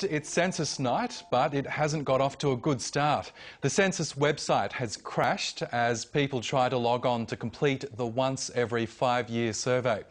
It's census night, but it hasn't got off to a good start. The census website has crashed as people try to log on to complete the once every 5-year survey.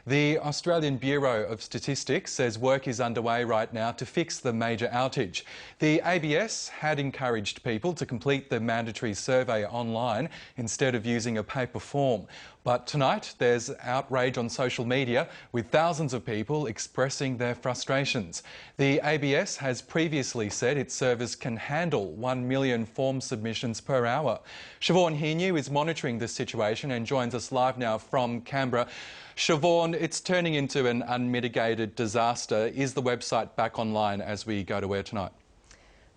The Australian Bureau of Statistics says work is underway right now to fix the major outage. The ABS had encouraged people to complete the mandatory survey online instead of using a paper form. But tonight there's outrage on social media with thousands of people expressing their frustrations. The ABS has previously said its servers can handle 1 million form submissions per hour. Siobhan Hinu is monitoring this situation and joins us live now from Canberra. Siobhan, it's turning into an unmitigated disaster. Is the website back online as we go to air tonight?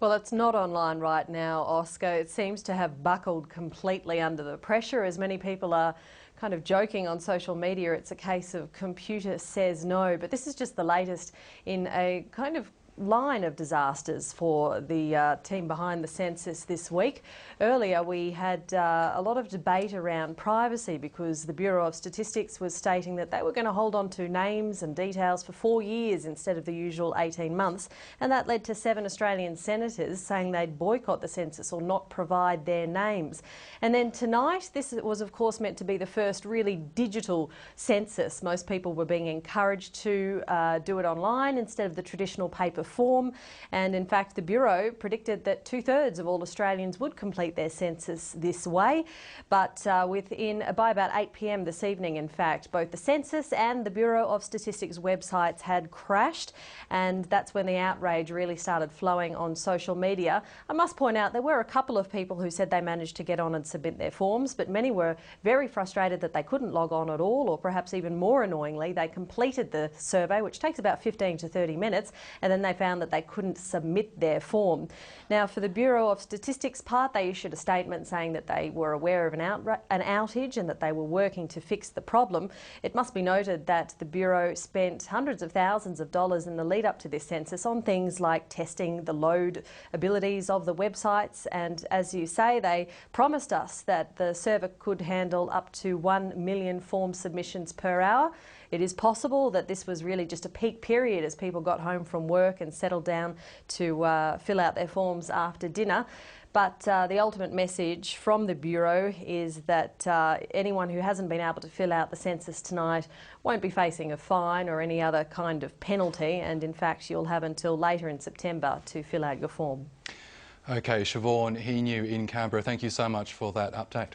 Well, it's not online right now, Oscar. It seems to have buckled completely under the pressure, as many people are kind of joking on social media. It's a case of computer says no, but this is just the latest in a kind of line of disasters for the team behind the census this week. Earlier we had a lot of debate around privacy because the Bureau of Statistics was stating that they were going to hold on to names and details for 4 years instead of the usual 18 months, and that led to 7 Australian senators saying they'd boycott the census or not provide their names. And then tonight, this was of course meant to be the first really digital census. Most people were being encouraged to do it online instead of the traditional paper form, and in fact the Bureau predicted that 2/3 of all Australians would complete their census this way, but by about 8 p.m. this evening, in fact, both the census and the Bureau of Statistics websites had crashed, and that's when the outrage really started flowing on social media. I must point out there were a couple of people who said they managed to get on and submit their forms, but many were very frustrated that they couldn't log on at all, or perhaps even more annoyingly, they completed the survey, which takes about 15 to 30 minutes, and then they found that they couldn't submit their form. Now, for the Bureau of Statistics part, they issued a statement saying that they were aware of an outage and that they were working to fix the problem. It must be noted that the Bureau spent hundreds of thousands of dollars in the lead up to this census on things like testing the load abilities of the websites, and as you say, they promised us that the server could handle up to 1 million form submissions per hour. It is possible that this was really just a peak period as people got home from work and settled down to fill out their forms after dinner. But the ultimate message from the Bureau is that anyone who hasn't been able to fill out the census tonight won't be facing a fine or any other kind of penalty, and in fact you'll have until later in September to fill out your form. OK, Siobhan Hinu in Canberra, thank you so much for that update.